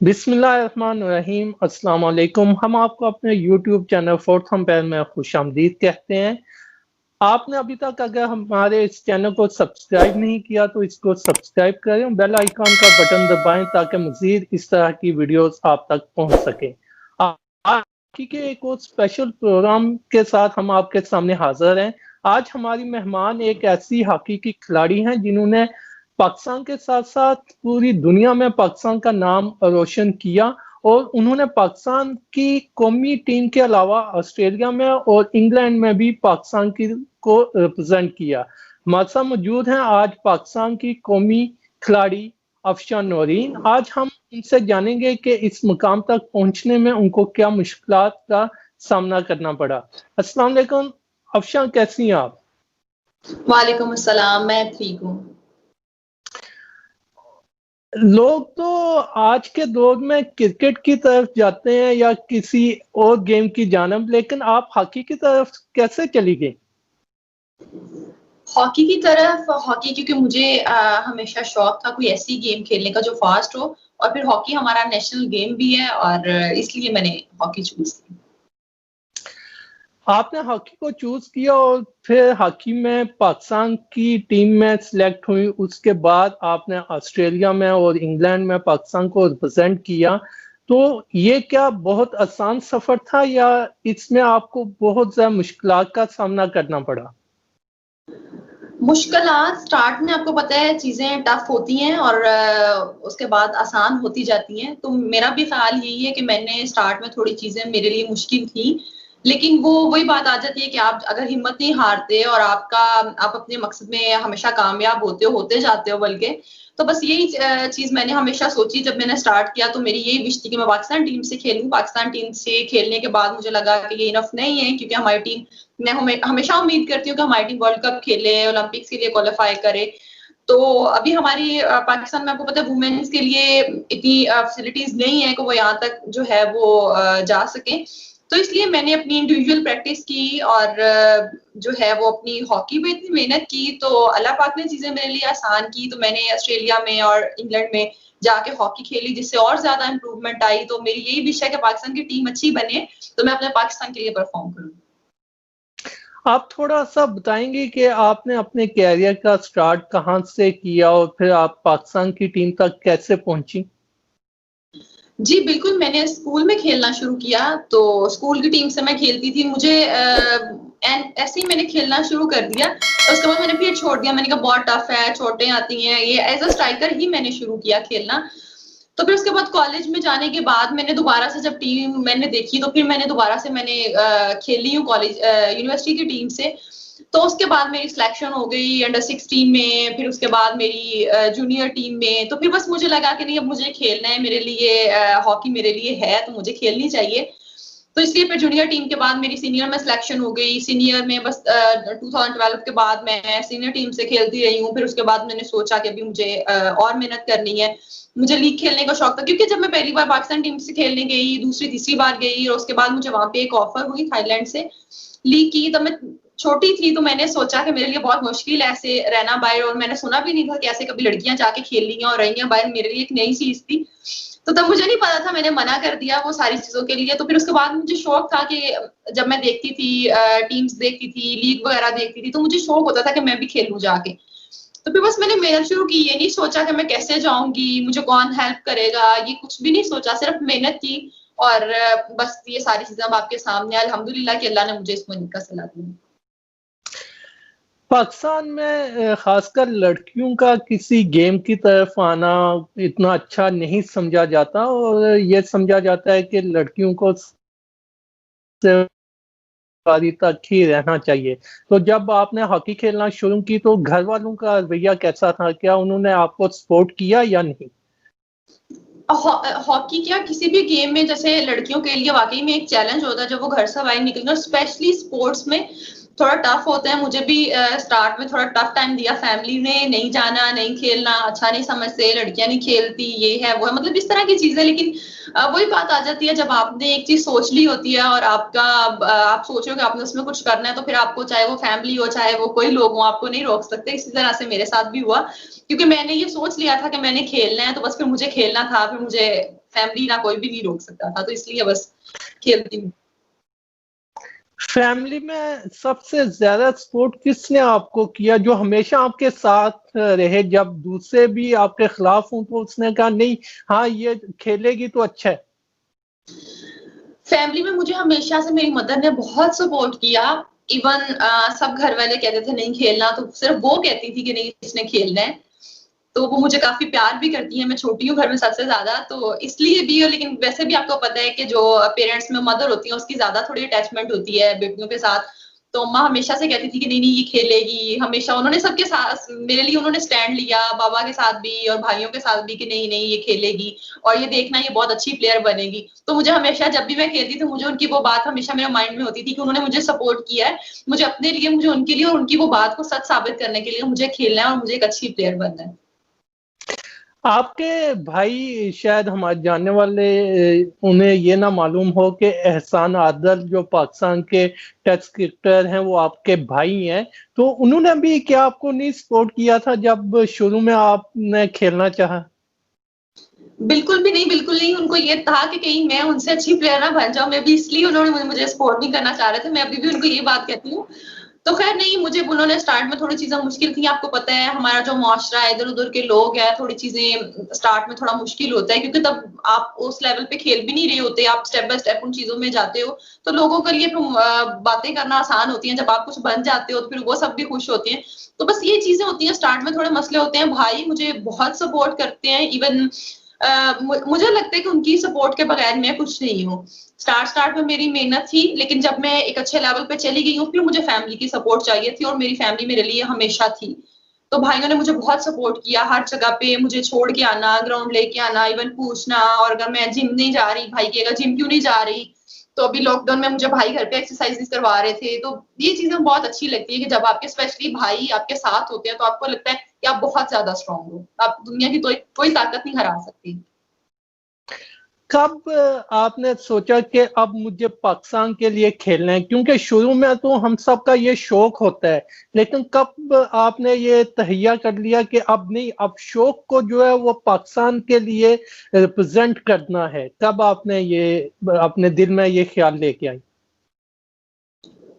बिस्मिल्लाहिर्रहमानिर्रहीम। अस्सलाम वालेकुम। हम आपको अपने यूट्यूब चैनल फोर्थ अंपायर में खुशामदीद कहते हैं। आपने अभी तक अगर हमारे इस चैनल को सब्सक्राइब नहीं किया तो इसको सब्सक्राइब करें, बेल आइकॉन का बटन दबाएं ताकि मजीद इस तरह की वीडियोस आप तक पहुंच सके। आज के एक और स्पेशल प्रोग्राम के साथ हम आपके सामने हाजिर हैं। आज हमारी मेहमान एक ऐसी हॉकी की खिलाड़ी हैं जिन्होंने पाकिस्तान के साथ साथ पूरी दुनिया में पाकिस्तान का नाम रोशन किया और उन्होंने पाकिस्तान की कौमी टीम के अलावा ऑस्ट्रेलिया में और इंग्लैंड में भी पाकिस्तान की को रिप्रेजेंट किया। हमारे साथ मौजूद हैं आज पाकिस्तान की कौमी खिलाड़ी अफशान नौरीन। आज हम उनसे जानेंगे कि इस मुकाम तक पहुंचने में उनको क्या मुश्किलात का सामना करना पड़ा। अस्सलाम वालेकुम अफशान, कैसी हैं आप? वालेकुम अस्सलाम, मैं ठीक हूँ। लोग तो आज के दौर में क्रिकेट की तरफ जाते हैं या किसी और गेम की जानब, लेकिन आप हॉकी की तरफ कैसे चली गई? हॉकी की तरफ क्योंकि मुझे हमेशा शौक था कोई ऐसी गेम खेलने का जो फास्ट हो, और फिर हॉकी हमारा नेशनल गेम भी है और इसलिए मैंने हॉकी चूज की। आपने हॉकी को चूज किया और फिर हॉकी में पाकिस्तान की टीम में सिलेक्ट हुई। उसके बाद आपने ऑस्ट्रेलिया में और इंग्लैंड में पाकिस्तान को रिप्रेजेंट किया। तो ये क्या बहुत आसान सफर था या इसमें आपको बहुत ज्यादा मुश्किलात का सामना करना पड़ा? मुश्किलात स्टार्ट में आपको पता है चीजें टफ होती हैं और उसके बाद आसान होती जाती हैं। तो मेरा भी ख्याल यही है कि मैंने स्टार्ट में थोड़ी चीजें मेरे लिए मुश्किल थी, लेकिन वो वही बात आ जाती है कि आप अगर हिम्मत नहीं हारते और आप अपने मकसद में हमेशा कामयाब होते जाते हो बल्कि। तो बस यही चीज मैंने हमेशा सोची जब मैंने स्टार्ट किया, तो मेरी यही विश थी कि मैं पाकिस्तान टीम से खेलूं। पाकिस्तान टीम से खेलने के बाद मुझे लगा कि ये इनफ नहीं है, क्योंकि हमारी टीम, मैं हमेशा उम्मीद करती हूँ कि हमारी टीम वर्ल्ड कप खेले, ओलंपिक्स के लिए क्वालिफाई करे। तो अभी हमारी पाकिस्तान में आपको पता है वुमेन्स के लिए इतनी फैसिलिटीज नहीं है कि वो यहाँ तक जो है वो जा सके। तो इसलिए मैंने अपनी इंडिविजुअल प्रैक्टिस की और जो है वो अपनी हॉकी में इतनी मेहनत की, तो अल्लाह पाक ने चीजें मेरे लिए आसान की। तो मैंने ऑस्ट्रेलिया में और इंग्लैंड में जाके हॉकी खेली, जिससे और ज्यादा इंप्रूवमेंट आई। तो मेरी यही विश है कि पाकिस्तान की टीम अच्छी बने, तो मैं अपने पाकिस्तान के लिए परफॉर्म करूँ। आप थोड़ा सा बताएंगे कि आपने अपने कैरियर का स्टार्ट कहाँ से किया और फिर आप पाकिस्तान की टीम तक कैसे पहुंची? जी बिल्कुल, मैंने स्कूल में खेलना शुरू किया, तो स्कूल की टीम से मैं खेलती थी। मुझे ऐसे ही मैंने खेलना शुरू कर दिया, तो उसके बाद मैंने फिर छोड़ दिया। मैंने कहा बहुत टफ है, चोटें आती हैं, ये एज अ स्ट्राइकर ही मैंने शुरू किया खेलना। तो फिर उसके बाद कॉलेज में जाने के बाद मैंने दोबारा से जब टीम मैंने देखी, तो फिर मैंने दोबारा से खेली हूँ कॉलेज यूनिवर्सिटी की टीम से। तो उसके बाद मेरी सिलेक्शन हो गई अंडर 16 में, फिर उसके बाद मेरी जूनियर टीम में। तो फिर बस मुझे लगा कि नहीं, अब मुझे खेलना है, मेरे लिए हॉकी मेरे लिए है, तो मुझे खेलनी चाहिए। तो इसलिए फिर जूनियर टीम के बाद मेरी सीनियर में सिलेक्शन हो गई। सीनियर में बस 2012 के बाद मैं सीनियर टीम से खेलती रही हूँ। फिर उसके बाद मैंने सोचा कि अभी मुझे और मेहनत करनी है। मुझे लीग खेलने का शौक था, क्योंकि जब मैं पहली बार पाकिस्तान टीम से खेलने गई, दूसरी तीसरी बार गई, और उसके बाद मुझे वहां पे एक ऑफर हुई थाईलैंड से लीग की। तब मैं छोटी थी, तो मैंने सोचा कि मेरे लिए बहुत मुश्किल है ऐसे रहना बाहर, और मैंने सुना भी नहीं था कि ऐसे कभी लड़कियां जाके खेल रही हैं और रही हैं बाहर। मेरे लिए एक नई चीज थी, तो तब मुझे नहीं पता था, मैंने मना कर दिया वो सारी चीजों के लिए। तो फिर उसके बाद मुझे शौक था कि जब मैं देखती थी टीम्स देखती थी, लीग वगैरह देखती थी, तो मुझे शौक होता था कि मैं भी खेलूं जाके। तो फिर बस मैंने मेहनत शुरू की। ये नहीं सोचा कि मैं कैसे जाऊंगी, मुझे कौन हेल्प करेगा, ये कुछ भी नहीं सोचा, सिर्फ मेहनत की। और बस ये सारी चीजें अब आपके सामने, अल्हम्दुलिल्लाह कि अल्लाह ने मुझे इसमें निका सलाह दी। पाकिस्तान में खासकर लड़कियों का किसी गेम की तरफ आना इतना अच्छा नहीं समझा जाता और ये समझा जाता है कि लड़कियों को सिर्फ तक ही रहना चाहिए। तो जब आपने हॉकी खेलना शुरू की तो घर वालों का रवैया कैसा था? क्या उन्होंने आपको सपोर्ट किया या नहीं? हॉकी क्या किसी भी गेम में जैसे लड़कियों के लिए वाकई में एक चैलेंज होता है जब वो घर से बाहर निकलना, स्पेशली स्पोर्ट्स में थोड़ा टफ होता है। मुझे भी स्टार्ट में थोड़ा टफ टाइम दिया। फैमिली ने नहीं जाना, नहीं खेलना, अच्छा नहीं समझते, लड़कियां नहीं खेलती, ये है वो है, मतलब इस तरह की चीजें। लेकिन वही बात आ जाती है जब आपने एक चीज सोच ली होती है और आप सोच रहे हो कि आपने उसमें कुछ करना है, तो फिर आपको चाहे वो फैमिली हो चाहे वो कोई लोग हो, आपको नहीं रोक सकते। इसी तरह से मेरे साथ भी हुआ, क्योंकि मैंने ये सोच लिया था कि मैंने खेलना है, तो बस फिर मुझे खेलना था। फिर मुझे फैमिली ना कोई भी नहीं रोक सकता था, तो इसलिए बस खेलती हूँ। फैमिली में सबसे ज्यादा सपोर्ट किसने आपको किया, जो हमेशा आपके साथ रहे, जब दूसरे भी आपके खिलाफ हूं तो उसने कहा नहीं हाँ ये खेलेगी तो अच्छा है? फैमिली में मुझे हमेशा से मेरी मदर ने बहुत सपोर्ट किया। इवन सब घर वाले कहते थे नहीं खेलना, तो सिर्फ वो कहती थी कि नहीं इसने खेलना है। तो वो मुझे काफ़ी प्यार भी करती हैं, मैं छोटी हूँ घर में सबसे ज़्यादा, तो इसलिए भी लेकिन वैसे भी आपको पता है कि जो पेरेंट्स में मदर होती है, उसकी ज़्यादा थोड़ी अटैचमेंट होती है बेटियों के साथ। तो अम्मा हमेशा से कहती थी कि नहीं-नहीं ये खेलेगी, हमेशा उन्होंने सबके साथ मेरे लिए उन्होंने स्टैंड लिया, बाबा के साथ भी और भाइयों के साथ भी कि नहीं-नहीं ये खेलेगी और ये देखना ये बहुत अच्छी प्लेयर बनेगी। तो मुझे हमेशा जब भी मैं खेलती थी, मुझे उनकी वो बात हमेशा मेरे माइंड में होती थी कि उन्होंने मुझे सपोर्ट किया है, मुझे अपने लिए, मुझे उनके लिए और उनकी वो बात को सच साबित करने के लिए मुझे खेलना है और मुझे एक अच्छी प्लेयर बनना है। आपके भाई शायद हमारे जानने वाले उन्हें ये ना मालूम हो कि एहसान आदल जो पाकिस्तान के टेस्ट क्रिकेटर हैं वो आपके भाई हैं, तो उन्होंने भी क्या आपको नहीं सपोर्ट किया था जब शुरू में आपने खेलना चाहा? बिल्कुल भी नहीं, बिल्कुल नहीं। उनको ये था कि कहीं मैं उनसे अच्छी प्लेयर ना बन जाऊँ, मेबी इसलिए उन्होंने मुझे सपोर्ट नहीं करना चाह रहे थे। मैं अभी भी उनको ये बात कहती हूँ। तो ख़ैर नहीं, मुझे उन्होंने स्टार्ट में थोड़ी चीज़ें मुश्किल थी, आपको पता है हमारा जो मुआशरा है, इधर-उधर के लोग हैं, थोड़ी चीज़ें स्टार्ट में थोड़ा मुश्किल होता है क्योंकि तब आप उस लेवल पे खेल भी नहीं रहे होते, आप स्टेप बाय स्टेप उन चीज़ों में जाते हो, तो लोगों के लिए बातें करना आसान होती हैं, जब आप कुछ बन जाते हो तो फिर वो सब भी खुश होते हैं। तो बस ये चीज़ें होती हैं, स्टार्ट में थोड़े मसले होते हैं। भाई मुझे बहुत सपोर्ट करते हैं, इवन मुझे लगता है कि उनकी सपोर्ट के बगैर मैं कुछ नहीं हूँ। स्टार्ट में मेरी मेहनत थी, लेकिन जब मैं एक अच्छे लेवल पे चली गई हूँ, फिर मुझे फैमिली की सपोर्ट चाहिए थी और मेरी फैमिली मेरे लिए हमेशा थी। तो भाइयों ने मुझे बहुत सपोर्ट किया, हर जगह पे मुझे छोड़ के आना, ग्राउंड लेके आना, इवन पूछना, और अगर मैं जिम नहीं जा रही, भाई कहेगा जिम क्यों नहीं जा रही? तो अभी लॉकडाउन में मुझे भाई घर पे एक्सरसाइज़ेज़ करवा रहे थे, तो ये चीज़ें बहुत अच्छी लगती है कि जब आपके स्पेशली भाई आपके साथ होते हैं, तो आपको लगता है कि आप बहुत ज़्यादा स्ट्रॉन्ग हो। आप दुनिया की कोई ताकत नहीं हरा सकती। कब आपने सोचा कि अब मुझे पाकिस्तान के लिए खेलना है? क्योंकि शुरू में तो हम सबका ये शौक होता है, लेकिन कब आपने ये तहैया कर लिया कि अब नहीं, अब शौक को जो है वो पाकिस्तान के लिए रिप्रेजेंट करना है? कब आपने ये अपने दिल में ये ख्याल लेके आई?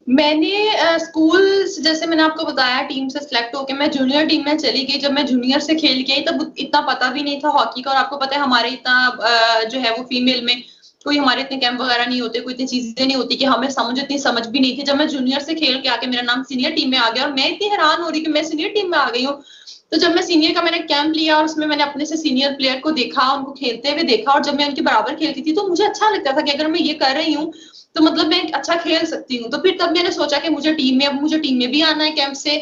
मैंने स्कूल जैसे मैंने आपको बताया टीम से सिलेक्ट होके मैं जूनियर टीम में चली गई। जब मैं जूनियर से खेल के आई तब इतना पता भी नहीं था हॉकी का, और आपको पता है हमारे इतना जो है वो फीमेल में कोई हमारे इतने कैंप वगैरह नहीं होते, कोई इतनी चीज़ें नहीं होती कि हमें इतनी समझ भी नहीं थी। जब मैं जूनियर से खेल के आके मेरा नाम सीनियर टीम में आ गया और मैं इतनी हैरान हो रही कि मैं सीनियर टीम में आ गई हूँ। तो जब मैं सीनियर का मैंने कैंप लिया और उसमें मैंने अपने से सीनियर प्लेयर को देखा, उनको खेलते हुए देखा, और जब मैं उनके बराबर खेलती थी तो मुझे अच्छा लगता था कि अगर मैं ये कर रही हूँ तो मतलब मैं अच्छा खेल सकती हूँ। तो फिर तब मैंने सोचा कि मुझे टीम में भी आना है कैंप से,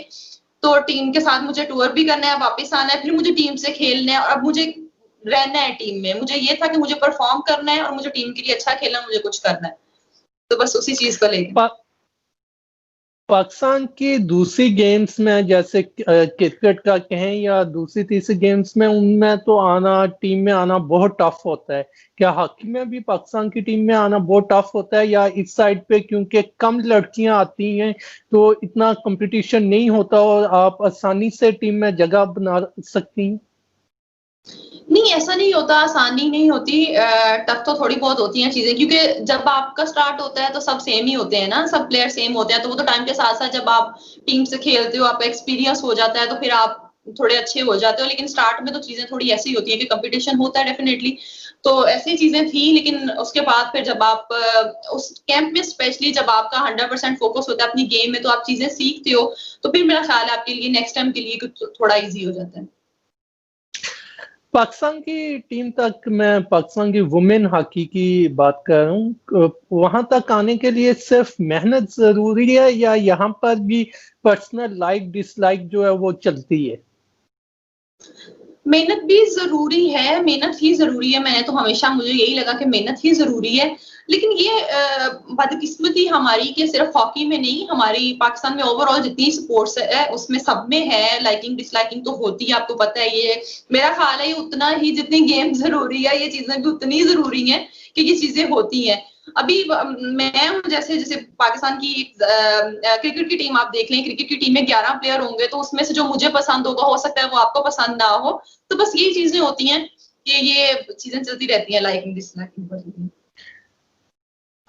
तो टीम के साथ मुझे टूर भी करना है, वापस आना है, फिर मुझे टीम से खेलना है और अब मुझे रहना है टीम में। मुझे ये था कि मुझे परफॉर्म करना है और मुझे टीम के लिए अच्छा खेलना है, मुझे कुछ करना है। तो बस उसी चीज़ को लेके। पा, पाकिस्तान की दूसरी गेम्स में जैसे क्रिकेट का कहें या दूसरी तीसरी गेम्स में, उनमें तो आना, टीम में आना बहुत टफ होता है। क्या हॉकी में भी पाकिस्तान की टीम में आना बहुत टफ होता है, या इस साइड पे क्योंकि कम लड़कियां आती हैं तो इतना कंपटीशन नहीं होता और आप आसानी से टीम में जगह बना सकती हैं? नहीं, ऐसा नहीं होता, आसानी नहीं होती, टफ तो थोड़ी बहुत होती हैं चीज़ें, क्योंकि जब आपका स्टार्ट होता है तो सब सेम ही होते हैं ना, सब प्लेयर सेम होते हैं, तो वो तो टाइम के साथ-साथ जब आप टीम से खेलते हो, आपका एक्सपीरियंस हो जाता है, तो फिर आप थोड़े अच्छे हो जाते हो। लेकिन स्टार्ट में तो चीज़ें थोड़ी ऐसी होती हैं कि कॉम्पिटिशन होता है डेफिनिटली, तो ऐसी चीज़ें थी। लेकिन उसके बाद फिर जब आप उस कैंप में स्पेशली जब आपका 100% फोकस होता है अपनी गेम में, तो आप चीज़ें सीखते हो, तो फिर मेरा ख्याल है आपके लिए नेक्स्ट टाइम के लिए कुछ थोड़ा ईज़ी हो जाता है। पाकिस्तान की टीम तक, मैं पाकिस्तान की वुमेन हॉकी की बात कर रहा हूँ, वहां तक आने के लिए सिर्फ मेहनत जरूरी है या यहाँ पर भी पर्सनल लाइक डिसलाइक जो है वो चलती है? मेहनत भी ज़रूरी है, मेहनत ही ज़रूरी है। मैंने तो हमेशा मुझे यही लगा कि मेहनत ही ज़रूरी है। लेकिन ये बदकिस्मती हमारी कि सिर्फ़ हॉकी में नहीं, हमारी पाकिस्तान में ओवरऑल जितनी स्पोर्ट्स है, उसमें सब में है, लाइकिंग डिसलाइकिंग तो होती है, आपको पता है ये। मेरा ख़्याल है ये उतना ही जितनी गेम ज़रूरी है, ये चीज़ें भी उतनी ज़रूरी हैं कि ये चीज़ें होती हैं। अभी मैं हूँ जैसे जैसे पाकिस्तान की एक क्रिकेट की टीम आप देख लें, क्रिकेट की टीम में 11 प्लेयर होंगे, तो उसमें से जो मुझे पसंद होगा, हो सकता है वो आपको पसंद ना हो। तो बस यही चीज़ें होती हैं कि ये चीजें चलती रहती हैं लाइक दिस लाइक।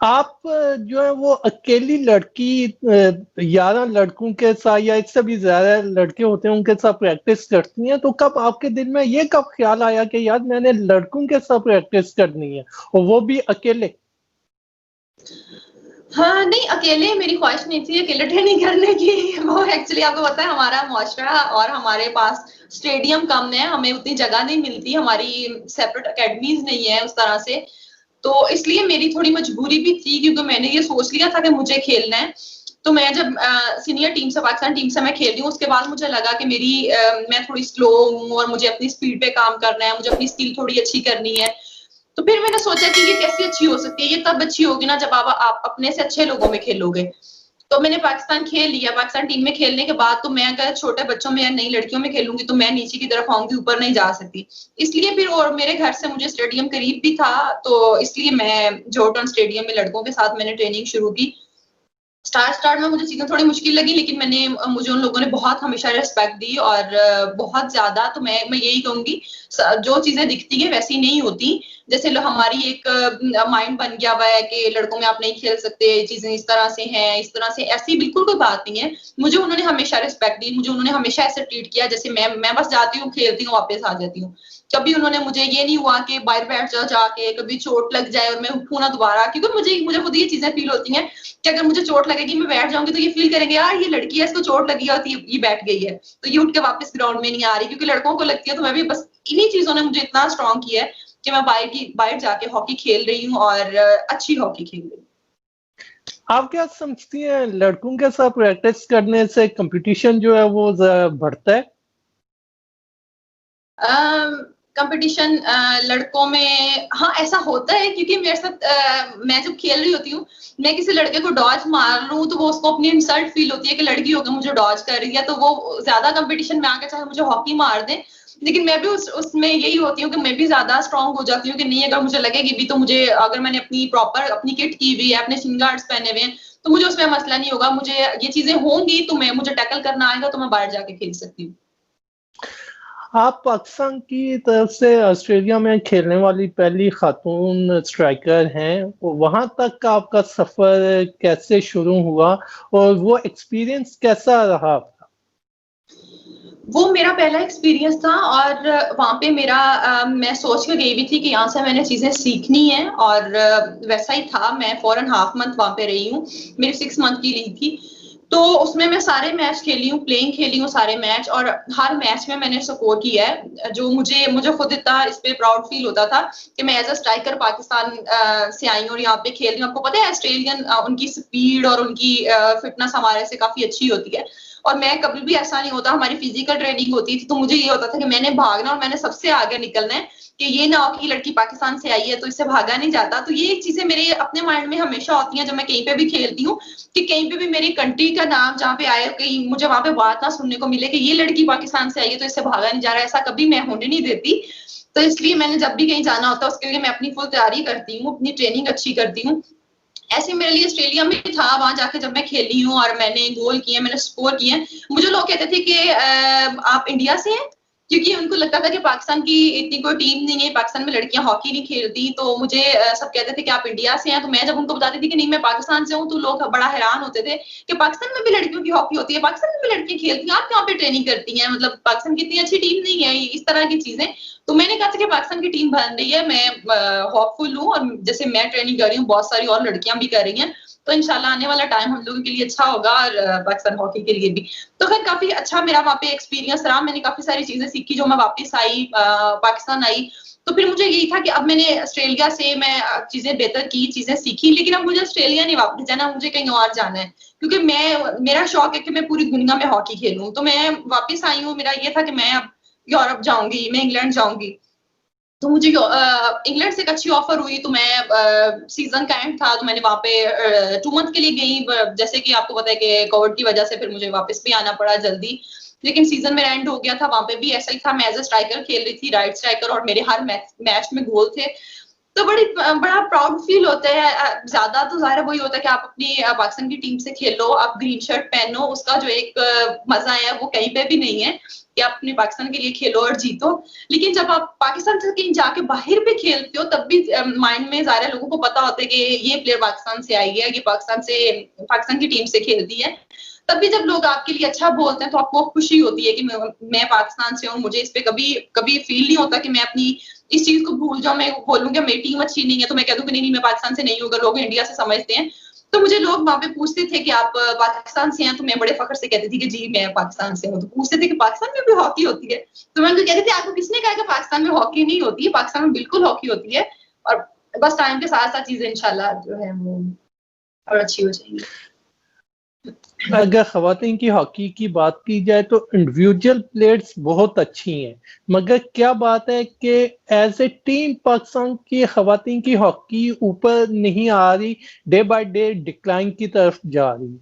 आप जो है वो अकेली लड़की 11 लड़कों के साथ या इससे भी ज्यादा लड़के होते हैं उनके साथ प्रैक्टिस करती हैं, तो कब आपके दिल में ये कब ख्याल आया कि यार मैंने लड़कों के साथ प्रैक्टिस करनी है और वो भी अकेले? हाँ, नहीं अकेले मेरी ख्वाहिश नहीं थी अकेले ट्रेनिंग करने की। वो एक्चुअली आपको पता है हमारा मुआशरा और हमारे पास स्टेडियम कम है, हमें उतनी जगह नहीं मिलती, हमारी सेपरेट अकेडमीज नहीं है उस तरह से। तो इसलिए मेरी थोड़ी मजबूरी भी थी क्योंकि मैंने ये सोच लिया था कि मुझे खेलना है। तो मैं जब सीनियर टीम से पाकिस्तान टीम से मैं खेल रही हूँ उसके बाद मुझे लगा कि मैं थोड़ी स्लो हूँ और मुझे अपनी स्पीड पे काम करना है, मुझे अपनी स्किल थोड़ी अच्छी करनी है। तो फिर मैंने सोचा कि ये कैसे अच्छी हो सकती है, ये तब अच्छी होगी ना जब आप अपने से अच्छे लोगों में खेलोगे। तो मैंने पाकिस्तान खेल लिया, पाकिस्तान टीम में खेलने के बाद तो मैं अगर छोटे बच्चों में या नई लड़कियों में खेलूंगी तो मैं नीचे की तरफ आऊंगी, ऊपर नहीं जा सकती। इसलिए फिर और मेरे घर से मुझे स्टेडियम करीब भी था, तो इसलिए मैं जॉर्डन स्टेडियम में लड़कों के साथ मैंने ट्रेनिंग शुरू की। स्टार्ट में मुझे चीजें थोड़ी मुश्किल लगी लेकिन मुझे उन लोगों ने बहुत हमेशा रिस्पेक्ट दी और बहुत ज्यादा। तो मैं यही कहूंगी जो चीजें दिखती है वैसी नहीं होती। जैसे हमारी एक माइंड बन गया हुआ है कि लड़कों में आप नहीं खेल सकते, चीजें इस तरह से हैं, इस तरह से, ऐसी बिल्कुल कोई बात नहीं है। मुझे उन्होंने हमेशा रिस्पेक्ट दी, मुझे उन्होंने हमेशा ऐसे ट्रीट किया जैसे मैं बस जाती हूँ, खेलती हूँ, वापस आ जाती हूँ। कभी उन्होंने मुझे ये नहीं हुआ कि बाहर बैठ जाओ जाके, कभी चोट लग जाए और मैं उठूं ना दोबारा, क्योंकि मुझे खुद ये चीजें फील होती हैं कि अगर मुझे चोट लगेगी मैं बैठ जाऊंगी तो ये फील करेंगे यार ये लड़की है, इसको चोट लगी है और ये बैठ गई है तो ये उठ के वापस ग्राउंड में नहीं आ रही, क्योंकि लड़कों को लगती है। तो मैं भी बस इन्हीं चीजों ने मुझे इतना स्ट्रॉन्ग किया है कि मैं बाहर जाके हॉकी खेल रही हूँ और अच्छी हॉकी खेल रही हूँ। आप क्या समझती हैं लड़कों के साथ प्रैक्टिस करने से कंपटीशन जो है वो बढ़ता है? कंपटीशन लड़कों में हाँ ऐसा होता है, क्योंकि मेरे साथ मैं जब खेल रही होती हूँ, मैं किसी लड़के को डॉज मार लूं तो वो उसको अपनी इंसल्ट फील होती है कि लड़की होकर मुझे डॉज कर रही है, तो वो ज्यादा कंपटीशन में आके चाहे मुझे हॉकी मार दे, लेकिन मैं भी उसमें यही होती हूँ कि मैं भी ज्यादा स्ट्रांग हो जाती हूँ कि नहीं अगर मुझे लगेगी भी तो मुझे, अगर मैंने अपनी प्रॉपर अपनी किट की हुई है, अपने शिन गार्ड्स पहने हुए हैं, तो मुझे उसमें मसला नहीं होगा। मुझे ये चीजें होंगी तो मुझे टैकल करना आएगा तो मैं बाहर जाके खेल सकती हूँ। आप पाकिस्तान की तरफ से ऑस्ट्रेलिया में खेलने वाली पहली खातून स्ट्राइकर हैं, वहां तक का आपका सफर कैसे शुरू हुआ और वो एक्सपीरियंस कैसा रहा आपका? वो मेरा पहला एक्सपीरियंस था और वहाँ पे मैं सोच के गई भी थी कि यहाँ से मैंने चीजें सीखनी है और वैसा ही था। मैं 4.5 मंथ वहाँ पे रही हूँ, मेरी 6 मंथ की लीव थी। तो उसमें मैं सारे मैच खेली हूँ, प्लेइंग खेली हूँ सारे मैच, और हर मैच में मैंने स्कोर किया है। जो मुझे खुद इतना इस पे प्राउड फील होता था कि मैं एज अ स्ट्राइकर पाकिस्तान से आई हूँ और यहाँ पे खेल रही हूँ। आपको पता है ऑस्ट्रेलियन उनकी स्पीड और उनकी फिटनेस हमारे से काफी अच्छी होती है, और मैं कभी भी ऐसा नहीं होता, हमारी फिजिकल ट्रेनिंग होती थी तो मुझे ये होता था कि मैंने भागना और मैंने सबसे आगे निकलना है, कि ये ना हो कि लड़की पाकिस्तान से आई है तो इससे भागा नहीं जाता। तो ये चीजें मेरे अपने माइंड में हमेशा होती हैं जब मैं कहीं पे भी खेलती हूँ, कि कहीं पे भी मेरी कंट्री का नाम जहाँ पे आए, कहीं मुझे वहां पे बात ना सुनने को मिले कि ये लड़की पाकिस्तान से आई है तो इससे भागा नहीं जा रहा है, ऐसा कभी मैं होने नहीं देती। तो इसलिए मैंने जब भी कहीं जाना होता है उसके लिए मैं अपनी फुल तैयारी करती हूँ, अपनी ट्रेनिंग अच्छी करती हूँ। ऐसे मेरे लिए ऑस्ट्रेलिया में था, वहां जाके जब मैं खेली हूँ और मैंने गोल किए, मैंने स्कोर किए, मुझे लोग कहते थे कि आप इंडिया से हैं, क्योंकि उनको लगता था कि पाकिस्तान की इतनी कोई टीम नहीं है, पाकिस्तान में लड़कियां हॉकी नहीं खेलती। तो मुझे सब कहते थे कि आप इंडिया से हैं, तो मैं जब उनको बताती थी कि नहीं मैं पाकिस्तान से हूँ तो लोग बड़ा हैरान होते थे कि पाकिस्तान में भी लड़कियों की हॉकी होती है, पाकिस्तान में भी लड़कियां खेलती हैं, आप यहाँ पे ट्रेनिंग करती हैं, मतलब पाकिस्तान की इतनी अच्छी टीम नहीं है, इस तरह की चीजें। तो मैंने कहा था कि पाकिस्तान की टीम बन रही है, मैं होपफुल हूँ, और जैसे मैं ट्रेनिंग कर रही हूँ बहुत सारी और लड़कियां भी कर रही हैं, तो इंशाल्लाह आने वाला टाइम हम लोगों के लिए अच्छा होगा और पाकिस्तान हॉकी के लिए भी। तो खैर काफी अच्छा मेरा वहाँ पे एक्सपीरियंस रहा, मैंने काफी सारी चीजें सीखी। जो मैं वापस आई पाकिस्तान आई तो फिर मुझे यही था कि अब मैंने ऑस्ट्रेलिया से मैं चीजें बेहतर की, चीजें सीखी, लेकिन अब मुझे ऑस्ट्रेलिया नहीं वापस जाना, मुझे कहीं और जाना है, क्योंकि मेरा शौक है कि मैं पूरी दुनिया में हॉकी खेलूं। तो मैं वापस आई हूँ, मेरा ये था कि मैं अब यूरोप जाऊंगी, मैं इंग्लैंड जाऊंगी। तो मुझे इंग्लैंड से एक अच्छी ऑफर हुई, तो मैं सीजन का एंड था तो मैंने वहां पे 2 मंथ के लिए गई। जैसे कि आपको पता है कि कोविड की वजह से फिर मुझे वापस भी आना पड़ा जल्दी, लेकिन सीजन मेरा एंड हो गया था। वहां पे भी ऐसा ही था, मैं एज अ स्ट्राइकर खेल रही थी, राइट स्ट्राइकर, और मेरे हर मैच में गोल थे। तो बड़ा प्राउड फील होता है। ज्यादा तो ज़ाहिर वही होता है कि आप अपनी पाकिस्तान की टीम से खेलो, आप ग्रीन शर्ट पहनो, उसका जो एक मजा है वो कहीं पे भी नहीं है, कि आप अपने पाकिस्तान के लिए खेलो और जीतो। लेकिन जब आप पाकिस्तान से कहीं जाके बाहर भी खेलते हो तब भी माइंड में ज़ाहिर है लोगों को पता होता है कि ये प्लेयर पाकिस्तान से आई है, ये पाकिस्तान की टीम से खेलती है। तब भी जब लोग आपके लिए अच्छा बोलते हैं तो आपको खुशी होती है कि मैं पाकिस्तान से हूँ, मुझे इस पे कभी कभी फील नहीं होता कि मैं अपनी इस चीज को भूल जाऊं। मैं बोलूँ मेरी टीम अच्छी नहीं है तो मैं कह दूं कि नहीं मैं पाकिस्तान से नहीं हूँ, अगर लोग इंडिया से समझते हैं। तो मुझे लोग वहां पे पूछते थे कि आप पाकिस्तान से हैं, तो मैं बड़े फख्र से कहती थी कि जी मैं पाकिस्तान से हूँ। तो पूछते थे कि पाकिस्तान में भी हॉकी होती है, तो मैं उनको कहती थी आपको किसने कहा कि पाकिस्तान में हॉकी नहीं होती है, पाकिस्तान में बिल्कुल हॉकी होती है। और बस टाइम के साथ साथ चीजें इंशाल्लाह जो है वो और अच्छी हो जाएंगी। अगर खवातीन की हॉकी की बात की जाए तो इंडिविजुअल प्लेयर्स बहुत अच्छी हैं, मगर क्या बात है कि एज ए टीम पाकिस्तान की खवातीन की हॉकी ऊपर नहीं आ रही, डे बाय डे डिक्लाइन की तरफ जा रही है।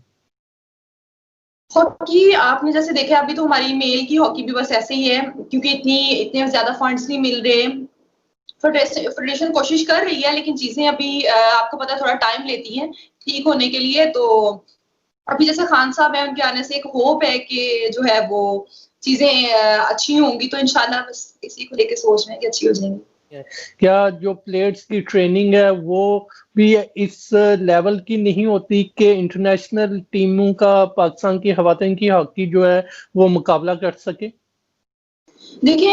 हॉकी आपने जैसे देखा अभी तो हमारी मेल की हॉकी भी बस ऐसे ही है, क्योंकि इतने ज्यादा फंड्स नहीं मिल रहे। फेडरेशन कोशिश कर रही है लेकिन चीजें अभी आपको पता है थोड़ा टाइम लेती हैं ठीक होने के लिए। तो अभी जैसे खान साहब है, उनके आने से एक होप है कि जो है वो चीजें अच्छी होंगी। तो इंशाल्लाह बस इसी को लेके सोच रहे हैं कि अच्छी हो जाएंगी। क्या जो प्लेयर्स की ट्रेनिंग है वो भी इस लेवल की नहीं होती कि इंटरनेशनल टीमों का पाकिस्तान की खवातीन की हॉकी जो है वो मुकाबला कर सके? देखिए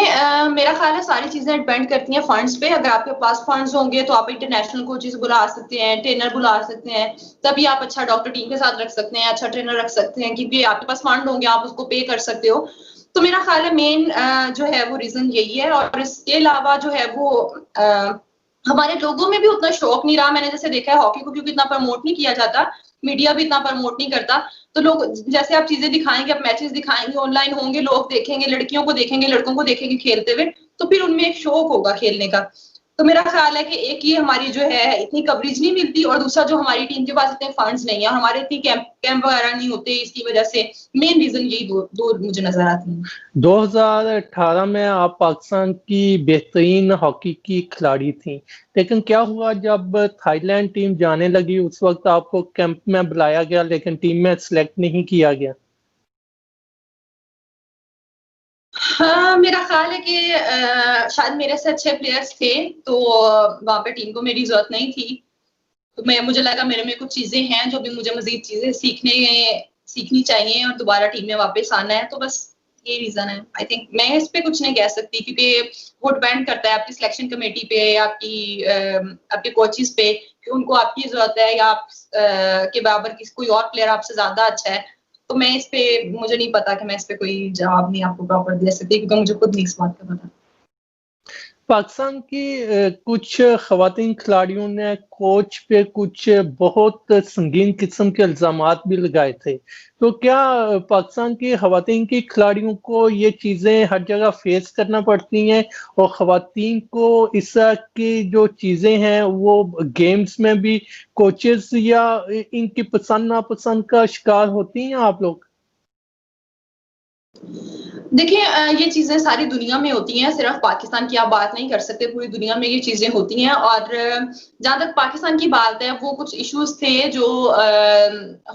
मेरा ख्याल है सारी चीजें डिपेंड करती हैं फंड्स पे। अगर आपके पास फंड्स होंगे तो आप इंटरनेशनल कोचेस बुला सकते हैं, ट्रेनर बुला सकते हैं, तभी आप अच्छा डॉक्टर टीम के साथ रख सकते हैं, अच्छा ट्रेनर रख सकते हैं, क्योंकि आपके पास फंड होंगे आप उसको पे कर सकते हो। तो मेरा ख्याल है मेन जो है वो रीजन यही है। और इसके अलावा जो है वो हमारे लोगों में भी उतना शौक नहीं रहा। मैंने जैसे देखा है हॉकी को क्योंकि इतना प्रमोट नहीं किया जाता, मीडिया भी इतना प्रमोट नहीं करता, तो लोग जैसे आप चीजें दिखाएंगे, आप मैचेस दिखाएंगे, ऑनलाइन होंगे, लोग देखेंगे, लड़कियों को देखेंगे, लड़कों को देखेंगे खेलते हुए, तो फिर उनमें एक शौक होगा खेलने का। तो मेरा ख्याल है कि एक ये हमारी जो है इतनी कवरेज नहीं मिलती, और दूसरा जो हमारी टीम के पास इतने फंड्स नहीं है, हमारे इतनी कैंप वगैरह नहीं होते, इसकी वजह से मेन रीजन यही दो मुझे नजर आती है। 2018 में आप पाकिस्तान की बेहतरीन हॉकी की खिलाड़ी थी, लेकिन क्या हुआ जब थाईलैंड टीम जाने लगी उस वक्त आपको कैंप में बुलाया गया लेकिन टीम में सिलेक्ट नहीं किया गया? हाँ, मेरा ख्याल है कि शायद मेरे से अच्छे प्लेयर्स थे, तो वहां पे टीम को मेरी जरूरत नहीं थी। तो मुझे लगा मेरे में कुछ चीजें हैं जो भी मुझे मजीद चीजें सीखनी चाहिए और दोबारा टीम में वापस आना है। तो बस ये रीजन है। आई थिंक मैं इस पे कुछ नहीं कह सकती, क्योंकि वो डिपेंड करता है आपकी सिलेक्शन कमेटी पे, आपके कोचेस पे, कि उनको आपकी जरूरत है या आप के बराबर कोई और प्लेयर आपसे ज्यादा अच्छा है। तो मैं इस पे मुझे नहीं पता कि मैं इस पे कोई जवाब नहीं आपको प्रॉपर दे सकती, क्योंकि मुझे खुद नहीं इस बात का पता। पाकिस्तान की कुछ खवातीन खिलाड़ियों ने कोच पे कुछ बहुत संगीन किस्म के इल्जामात भी लगाए थे, तो क्या पाकिस्तान की खवातीन की खिलाड़ियों को ये चीजें हर जगह फेस करना पड़ती हैं, और खवातीन को इस तरह की जो चीजें हैं वो गेम्स में भी कोचेस या इनकी पसंद नापसंद का शिकार होती हैं आप लोग? देखिए ये चीजें सारी दुनिया में होती हैं, सिर्फ पाकिस्तान की आप बात नहीं कर सकते, पूरी दुनिया में ये चीजें होती हैं। और जहां तक पाकिस्तान की बात है, वो कुछ इश्यूज थे जो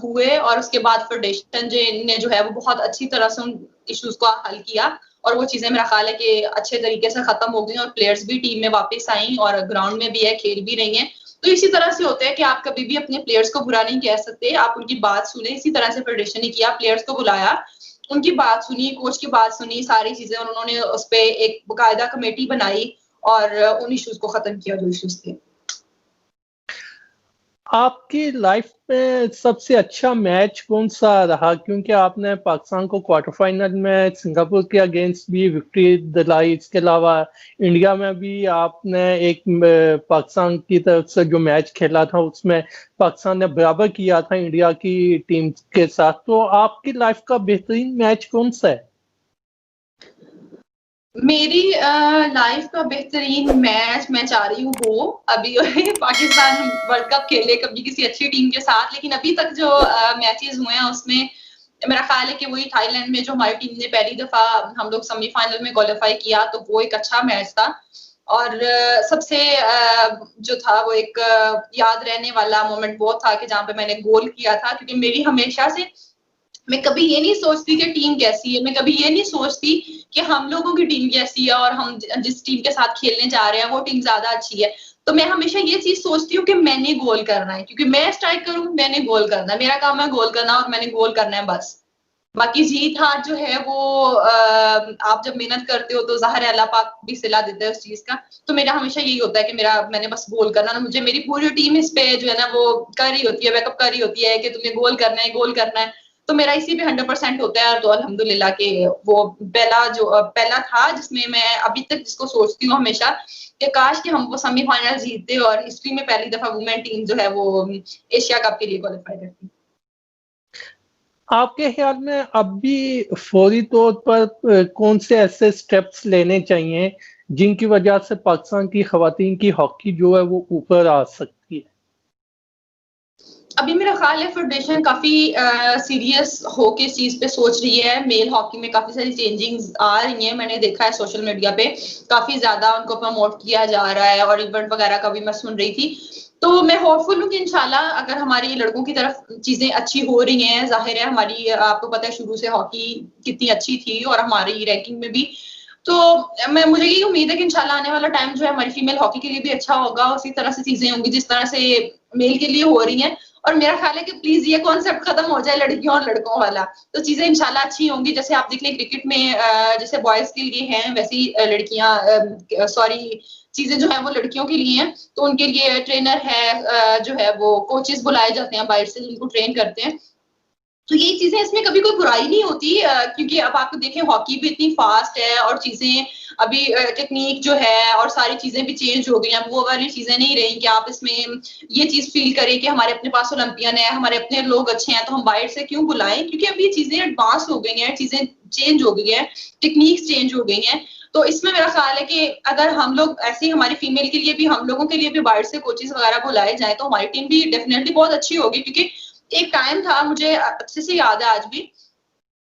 हुए, और उसके बाद फेडरेशन ने जो है वो बहुत अच्छी तरह से उन इश्यूज को हल किया, और वो चीजें मेरा ख्याल है कि अच्छे तरीके से खत्म हो गई, और प्लेयर्स भी टीम में वापस आई और ग्राउंड में भी है, खेल भी रही हैं। तो इसी तरह से होता है कि आप कभी भी अपने प्लेयर्स को बुरा नहीं कह सकते, आप उनकी बात सुने। इसी तरह से फेडरेशन ने किया, प्लेयर्स को बुलाया, उनकी बात सुनी, कोच की बात सुनी, सारी चीजें, और उन्होंने उस पे एक बाकायदा कमेटी बनाई और उन इश्यूज को खत्म किया जो इश्यूज थे। आपकी लाइफ में सबसे अच्छा मैच कौन सा रहा, क्योंकि आपने पाकिस्तान को क्वार्टर फाइनल में सिंगापुर के अगेंस्ट भी विक्ट्री दिलाई, इसके अलावा इंडिया में भी आपने एक पाकिस्तान की तरफ से जो मैच खेला था उसमें पाकिस्तान ने बराबर किया था इंडिया की टीम के साथ, तो आपकी लाइफ का बेहतरीन मैच कौन सा है? मेरी लाइफ का बेहतरीन मैच मैं चाह रही हूँ वो अभी पाकिस्तान वर्ल्ड कप खेले कभी किसी अच्छी टीम के साथ, लेकिन अभी तक जो मैचेस हुए हैं उसमें मेरा ख्याल है कि वही थाईलैंड में जो हमारी टीम ने पहली दफा हम लोग सेमीफाइनल में क्वालिफाई किया, तो वो एक अच्छा मैच था। और सबसे जो था वो एक याद रहने वाला मोमेंट वो था कि जहाँ पे मैंने गोल किया था, क्योंकि मेरी हमेशा से मैं कभी ये नहीं सोचती कि टीम कैसी है, मैं कभी ये नहीं सोचती कि हम लोगों की टीम कैसी है और हम जिस टीम के साथ खेलने जा रहे हैं वो टीम ज्यादा अच्छी है। तो मैं हमेशा ये चीज सोचती हूँ कि मैंने गोल करना है, क्योंकि मैं स्ट्राइक करूँ, मैंने गोल करना है, मेरा काम है गोल करना और मैंने गोल करना है बस। बाकी जीत हार जो है वो आप जब मेहनत करते हो तो ज़ाहिर है अल्लाह पाक भी सिला देता है उस चीज का। तो मेरा हमेशा यही होता है कि मैंने बस गोल करना ना, मुझे मेरी पूरी टीम इस पे जो है ना वो कर रही होती है, बैकअप कर रही होती है कि तुम्हें गोल करना है, गोल करना है। तो मेरा इसी पे 100% होता है। तो अल्हम्दुलिल्लाह के वो पहला था जिसमें मैं अभी तक जिसको सोचती हूँ हमेशा कि काश कि हम वो सेमीफाइनल जीतते और हिस्ट्री में पहली दफा वुमेन टीम जो है वो एशिया कप के लिए क्वालिफाई करती। आपके ख्याल में अब भी फौरी तौर पर कौन से ऐसे स्टेप्स लेने चाहिए जिनकी वजह से पाकिस्तान की खवातीन की हॉकी जो है वो ऊपर आ सकती है? अभी मेरा ख्याल है फेडरेशन काफी सीरियस होके इस चीज पे सोच रही है। मेल हॉकी में काफी सारी चेंजिंग्स आ रही हैं, मैंने देखा है सोशल मीडिया पे काफी ज्यादा उनको प्रमोट किया जा रहा है और इवेंट वगैरह का भी मैं सुन रही थी। तो मैं होपफुल हूँ कि इंशाल्लाह अगर हमारी लड़कों की तरफ चीजें अच्छी हो रही हैं, जाहिर है हमारी आपको पता है शुरू से हॉकी कितनी अच्छी थी और हमारी रैंकिंग में भी। तो मुझे यही उम्मीद है कि इंशाल्लाह आने वाला टाइम जो है हमारी फीमेल हॉकी के लिए भी अच्छा होगा, उसी तरह से चीजें होंगी जिस तरह से मेल के लिए हो रही हैं। और मेरा ख्याल है कि प्लीज ये कॉन्सेप्ट खत्म हो जाए लड़कियों और लड़कों वाला, तो चीजें इंशाल्लाह अच्छी होंगी। जैसे आप देख लें क्रिकेट में जैसे बॉयज के लिए हैं वैसी लड़कियां सॉरी चीजें जो है वो लड़कियों के लिए हैं। तो उनके लिए ट्रेनर है जो है वो कोचेस बुलाए जाते हैं बाहर से जिनको ट्रेन करते हैं। तो ये चीजें इसमें कभी कोई बुराई नहीं होती क्योंकि अब आप देखें हॉकी भी इतनी फास्ट है और चीजें अभी टेक्निक जो है और सारी चीजें भी चेंज हो गई हैं। वो वाली चीजें नहीं रही कि आप इसमें ये चीज फील करें कि हमारे अपने पास ओलंपियन है, हमारे अपने लोग अच्छे हैं तो हम बाहर से क्यों बुलाएं, क्योंकि अब ये चीजें एडवांस हो गई हैं, चीजें चेंज हो गई है, टेक्निक्स चेंज हो गई हैं। तो इसमें मेरा ख्याल है कि अगर हम लोग ऐसे ही हमारी फीमेल के लिए भी हम लोगों के लिए भी बाहर से कोचेस वगैरह बुलाए जाए तो हमारी टीम भी डेफिनेटली बहुत अच्छी होगी। क्योंकि एक टाइम था, मुझे अच्छे से याद है आज भी,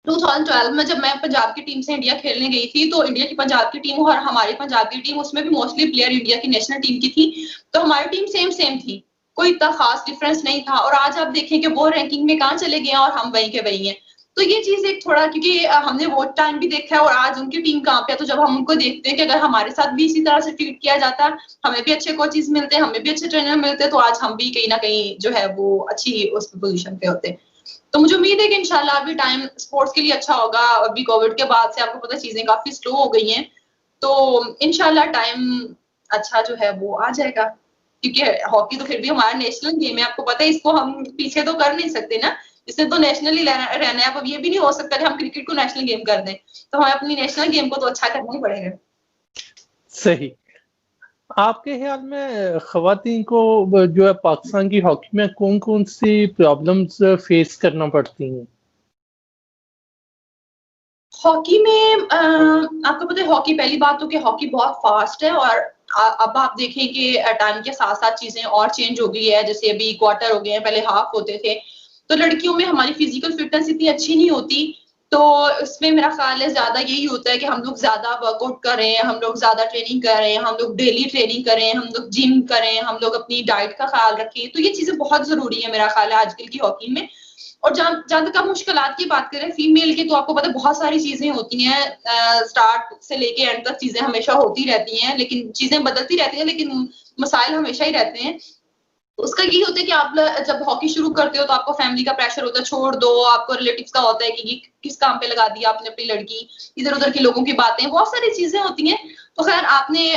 2012 में जब मैं पंजाब की टीम से इंडिया खेलने गई थी तो इंडिया की पंजाब की टीम और हमारी पंजाब की टीम उसमें भी मोस्टली प्लेयर इंडिया की नेशनल टीम की थी। तो हमारी टीम सेम सेम थी, कोई इतना खास डिफरेंस नहीं था। और आज आप देखें कि वो रैंकिंग में कहाँ चले गए और हम वहीं के वहीं हैं। तो ये चीज एक थोड़ा क्योंकि हमने वो टाइम भी देखा है और आज उनकी टीम कहाँ पे है। तो जब हम उनको देखते हैं कि अगर हमारे साथ भी इसी तरह से ट्रीट किया जाता, हमें भी अच्छे कोचेस मिलते, हमें भी अच्छे ट्रेनर मिलते, तो आज हम भी कहीं ना कहीं जो है वो अच्छी उस पोजीशन पे होते। तो मुझे उम्मीद है कि इंशाल्लाह अभी टाइम स्पोर्ट्स के लिए अच्छा होगा। अभी कोविड के बाद से आपको पता चीजें काफी स्लो हो गई हैं, तो इंशाल्लाह टाइम अच्छा जो है वो आ जाएगा। क्योंकि हॉकी तो फिर भी हमारा नेशनल गेम है, आपको पता है, इसको हम पीछे तो कर नहीं सकते ना, इसने तो नेशनली रहना है। अब ये भी नहीं हो सकता कि हम क्रिकेट को नेशनल गेम कर दें, तो हमें अपनी नेशनल गेम को तो अच्छा करना ही पड़ेगा। सही। आपके ख्याल में खवातीन को जो है पाकिस्तान की हॉकी में कौन कौन सी प्रॉब्लम्स फेस करना पड़ती हैं? हॉकी में आपको पता है हॉकी पहली बात तो कि हॉकी बहुत फास्ट है और अब आप देखें कि टाइम के साथ साथ चीजें और चेंज हो गई है। जैसे अभी क्वार्टर हो गए हैं, पहले हाफ होते थे। तो लड़कियों में हमारी फिजिकल फिटनेस इतनी अच्छी नहीं होती, तो इसमें मेरा ख्याल है ज्यादा यही होता है कि हम लोग ज्यादा वर्कआउट करें, हम लोग ज्यादा ट्रेनिंग करें, हम लोग डेली ट्रेनिंग करें, हम लोग जिम करें, हम लोग अपनी डाइट का ख्याल रखें। तो ये चीजें बहुत जरूरी है मेरा ख्याल है आजकल की हॉकी में। और जहां तक आप मुश्किलात की बात करें फीमेल की, तो आपको पता है बहुत सारी चीजें होती हैं, स्टार्ट से लेके एंड तक चीजें हमेशा होती रहती हैं, लेकिन चीजें बदलती रहती हैं, लेकिन मसाइल हमेशा ही रहते हैं। उसका यही होता है कि आप जब हॉकी शुरू करते हो तो आपको फैमिली का प्रेशर होता है, छोड़ दो, आपको रिलेटिव्स का होता है कि ये किस काम पे लगा दिया आपने अपनी लड़की, इधर उधर के लोगों की बातें, बहुत सारी चीजें होती हैं। तो खैर आपने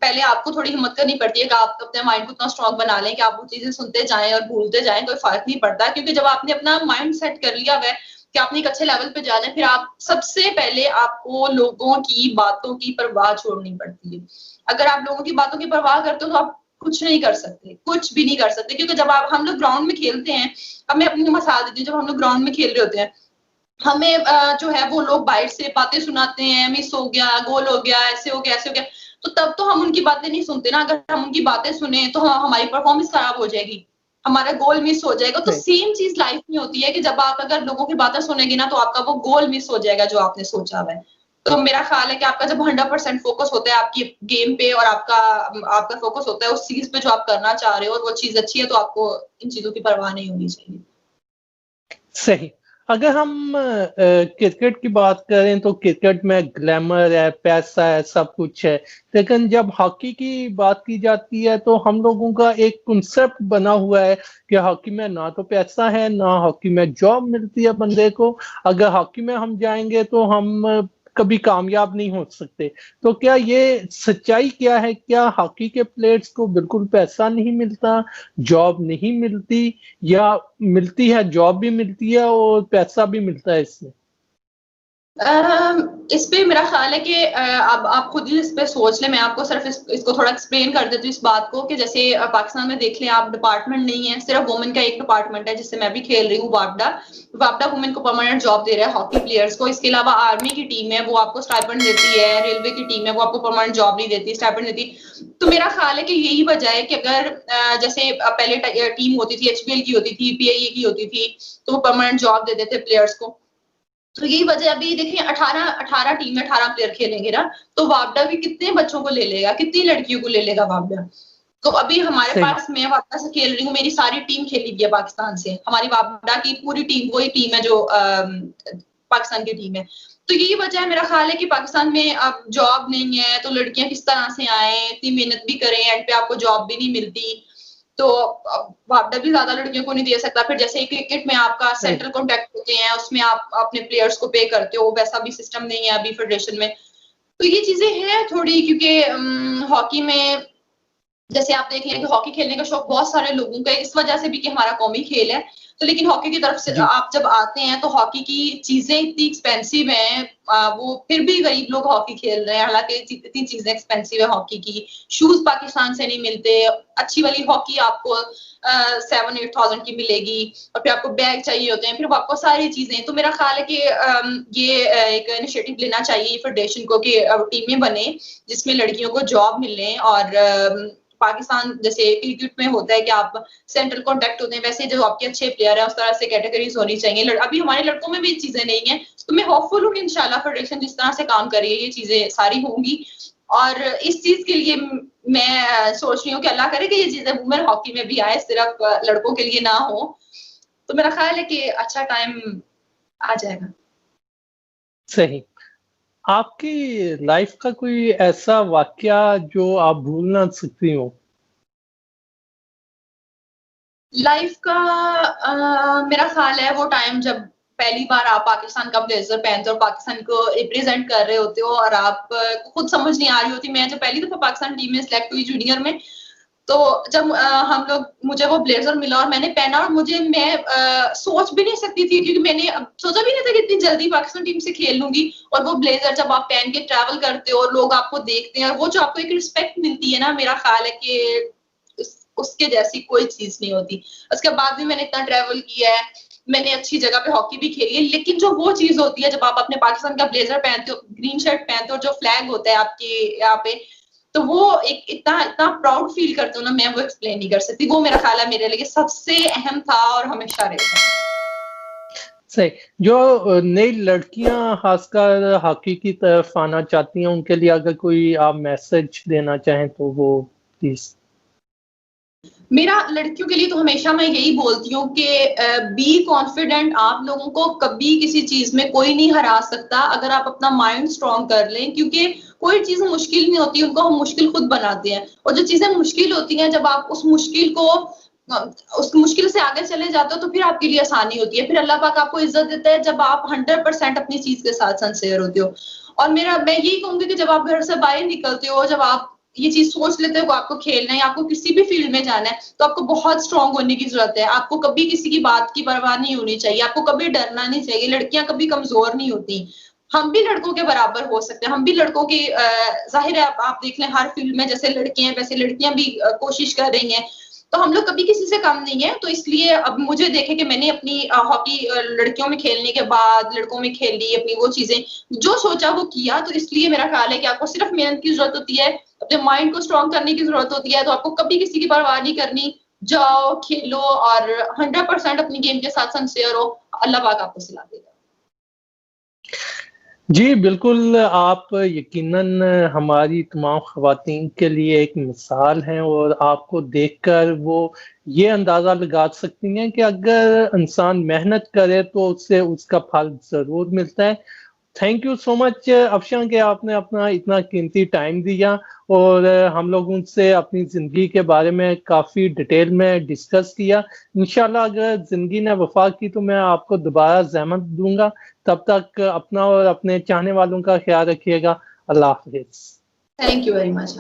पहले आपको थोड़ी हिम्मत करनी पड़ती है कि आप अपने माइंड को इतना स्ट्रांग बना लें कि आप वो चीजें सुनते जाएं और भूलते जाएं, कोई फर्क नहीं पड़ता। क्योंकि जब आपने अपना माइंड सेट कर लिया हुआ है कि आपने एक अच्छे लेवल पे जाना है, फिर आप सबसे पहले आपको लोगों की बातों की परवाह छोड़नी पड़ती है। अगर आप लोगों की बातों की परवाह करते हो तो आप कुछ नहीं कर सकते, कुछ भी नहीं कर सकते। क्योंकि जब हम लोग ग्राउंड में खेलते हैं, अब मैं अपनी मिसाल देती हूँ, जब हम लोग ग्राउंड में खेल रहे होते हैं, हमें जो है वो लोग बाहर से बातें सुनाते हैं, मिस हो गया, गोल हो गया, ऐसे हो गया, ऐसे हो गया। तो तब तो हम उनकी बातें नहीं सुनते ना। अगर हम उनकी बातें सुने तो हमारी परफॉर्मेंस खराब हो जाएगी, हमारा गोल मिस हो जाएगा। तो सेम चीज लाइफ में होती है कि जब आप अगर लोगों की बातें सुनेंगे ना तो आपका वो गोल मिस हो जाएगा जो आपने सोचा हुआ है। तो मेरा ख्याल है कि आपका जब 100% फोकस होता है आपकी गेम पे और आपका आपका फोकस होता है उस चीज पे जो आप करना चाह रहे हो और वो चीज अच्छी है, तो आपको इन चीजों की परवाह नहीं होनी चाहिए। सही। अगर हम क्रिकेट की बात करें तो क्रिकेट में ग्लैमर है, पैसा है, सब कुछ है। लेकिन जब हॉकी की बात की जाती है तो हम लोगों का एक कॉन्सेप्ट बना हुआ है कि हॉकी में ना तो पैसा है, ना हॉकी में जॉब मिलती है बंदे को। अगर हॉकी में हम जाएंगे तो हम कभी कामयाब नहीं हो सकते। तो क्या ये सच्चाई क्या है? क्या हॉकी के प्लेयर्स को बिल्कुल पैसा नहीं मिलता, जॉब नहीं मिलती, या मिलती है, जॉब भी मिलती है और पैसा भी मिलता है इससे? इस पे मेरा ख्याल है कि अब आप खुद ही इस पे सोच लें। मैं आपको सिर्फ इसको थोड़ा एक्सप्लेन कर देती हूँ इस बात को कि जैसे पाकिस्तान में देख लें आप, डिपार्टमेंट नहीं है, सिर्फ वुमेन का एक डिपार्टमेंट है जिससे मैं भी खेल रही हूँ, वापडा। वापडा वुमेन को परमानेंट जॉब दे रहा है हॉकी प्लेयर्स को। इसके अलावा आर्मी की टीम है, वो आपको स्टाइपेंड देती है। रेलवे की टीम है, वो आपको परमानेंट जॉब नहीं देती, स्टाइपेंड देती। तो मेरा ख्याल है कि यही वजह है कि अगर जैसे पहले टीम होती थी, एचपीएल की होती थी, पीआईए की होती थी, तो वो परमानेंट जॉब दे देते प्लेयर्स को। तो यही वजह, अभी देखिए 18 टीम में 18 प्लेयर खेलेंगे ना, तो वापडा भी कितने बच्चों को ले लेगा, कितनी लड़कियों को ले लेगा वापडा। तो अभी हमारे सही। पास, मैं वापडा से खेल रही हूँ, मेरी सारी टीम खेली गई है पाकिस्तान से। हमारी वापडा की पूरी टीम वही टीम है जो पाकिस्तान की टीम है। तो यही वजह है मेरा ख्याल है कि पाकिस्तान में अब जॉब नहीं है, तो लड़कियां किस तरह से आए, इतनी मेहनत भी करें, एंड पे आपको जॉब भी नहीं मिलती। तो वापडा भी ज्यादा लड़कियों को नहीं दे सकता। फिर जैसे क्रिकेट में आपका सही। सेंट्रल कॉन्ट्रैक्ट होते हैं, उसमें आप अपने प्लेयर्स को पे करते हो, वैसा भी सिस्टम नहीं है अभी फेडरेशन में। तो ये चीजें हैं थोड़ी, क्योंकि हॉकी में जैसे आप देख लें कि हॉकी खेलने का शौक बहुत सारे लोगों का है, इस वजह से भी कि हमारा कौमी खेल है। तो लेकिन हॉकी की तरफ से जी। आप जब आते हैं तो हॉकी की चीजें इतनी एक्सपेंसिव हैं, वो फिर भी गरीब लोग हॉकी खेल रहे हैं, हालांकि इतनी चीजें एक्सपेंसिव है हॉकी की। शूज पाकिस्तान से नहीं मिलते, अच्छी वाली हॉकी आपको 7-8 थाउजेंड की मिलेगी, और फिर आपको बैग चाहिए होते हैं, फिर आपको सारी चीजें। तो मेरा ख्याल है कि ये एक इनिशिएटिव लेना चाहिए फेडरेशन को कि टीमें बने जिसमें लड़कियों को जॉब मिले। और पाकिस्तान जैसे क्रिकेट में होता है कि आप सेंट्रल कॉन्टैक्ट होते हैं, वैसे जो आपके अच्छे प्लेयर है उस तरह से कैटेगरीज होनी चाहिए। अभी हमारे लड़कों में भी चीजें नहीं है, तो मैं होपफुल हूँ कि इंशाल्लाह फेडरेशन जिस तरह से काम कर रही है ये चीजें सारी होंगी। और इस चीज के लिए मैं सोच रही हूँ कि अल्लाह करे कि ये चीजें वुमेन हॉकी में भी आए, सिर्फ लड़कों के लिए ना हो। तो मेरा ख्याल है कि अच्छा टाइम आ जाएगा। सही। आपकी लाइफ का कोई ऐसा वाकया जो आप भूल ना सकती हो? लाइफ का मेरा ख्याल है वो टाइम जब पहली बार आप पाकिस्तान का ब्लेजर पहनते हो और पाकिस्तान को रिप्रेजेंट कर रहे होते हो, और आप खुद समझ नहीं आ रही होती। मैं जब पहली दफा पाकिस्तान टीम में सिलेक्ट हुई जूनियर में, तो जब हम लोग, मुझे वो ब्लेजर मिला और मैंने पहना, और मैं सोच भी नहीं सकती थी, क्योंकि मैंने अब सोचा भी नहीं था कि इतनी जल्दी पाकिस्तान टीम से खेल लूंगी। और वो ब्लेजर जब आप पहन के ट्रैवल करते हो और लोग आपको देखते हैं, और वो जो आपको एक रिस्पेक्ट मिलती है ना, मेरा ख्याल है कि उसके जैसी कोई चीज नहीं होती। उसके बाद भी मैंने इतना ट्रैवल किया है, मैंने अच्छी जगह पे हॉकी भी खेली है, लेकिन जो वो चीज होती है जब आप अपने पाकिस्तान का ब्लेजर पहनते हो, ग्रीन शर्ट पहनते हो, जो फ्लैग होता है आपके यहाँ पे, तो वो एक इतना इतना प्राउड फील करते हो ना, मैं वो एक्सप्लेन नहीं कर सकती। वो मेरा ख्याल है मेरे लिए सबसे अहम था और हमेशा रहेगा। सही। जो नई लड़कियां खासकर हॉकी की तरफ आना चाहती हैं, उनके लिए अगर कोई आप मैसेज देना चाहें तो वो प्लीज। मेरा लड़कियों के लिए तो हमेशा मैं यही बोलती हूँ कि बी कॉन्फिडेंट। आप लोगों को कभी किसी चीज में कोई नहीं हरा सकता अगर आप अपना माइंड स्ट्रॉन्ग कर लें, क्योंकि कोई चीज मुश्किल नहीं होती, उनको हम मुश्किल खुद बनाते हैं। और जो चीजें मुश्किल होती हैं, जब आप उस मुश्किल से आगे चले जाते हो तो फिर आपके लिए आसानी होती है। फिर अल्लाह पाक आपको इज्जत देता है जब आप 100% अपनी चीज के साथ सिंसियर होते हो। और मैं यही कहूंगी कि जब आप घर से बाहर निकलते हो, जब आप ये चीज सोच लेते हो कि आपको खेलना है, आपको किसी भी फील्ड में जाना है, तो आपको बहुत स्ट्रांग होने की जरूरत है। आपको कभी किसी की बात की परवाह नहीं होनी चाहिए, आपको कभी डरना नहीं चाहिए। लड़कियां कभी कमजोर नहीं होती, हम भी लड़कों के बराबर हो सकते हैं। हम भी लड़कों की जाहिर है, आप देख लें हर फील्ड में जैसे लड़के हैं वैसे लड़कियां भी कोशिश कर रही हैं। तो हम लोग कभी किसी से कम नहीं है। तो इसलिए अब मुझे देखे कि मैंने अपनी हॉकी लड़कियों में खेलने के बाद लड़कों में खेल ली, अपनी वो चीजें जो सोचा वो किया। तो इसलिए मेरा ख्याल है कि आपको सिर्फ मेहनत की जरूरत होती है, अपने माइंड को स्ट्रॉन्ग करने की जरूरत होती है। तो आपको कभी किसी की परवाह नहीं करनी, जाओ खेलो और 100% अपनी गेम के साथ सिंसियर हो, अल्लाह पाक आपको सिला देगा। जी, बिल्कुल। आप यकीनन हमारी तमाम ख़वातीन के लिए एक मिसाल हैं और आपको देखकर वो ये अंदाजा लगा सकती हैं कि अगर इंसान मेहनत करे तो उससे उसका फल जरूर मिलता है। Thank you so much Afshan कि आपने अपना इतना कीमती टाइम दिया और हम लोग उनसे अपनी ज़िंदगी के बारे में काफ़ी डिटेल में डिस्कस किया। इंशाल्लाह अगर ज़िंदगी ने वफ़ा की तो मैं आपको दोबारा ज़हमत दूँगा। तब तक अपना और अपने चाहने वालों का ख्याल रखिएगा। अल्लाह हाफ़िज़। Thank you very much.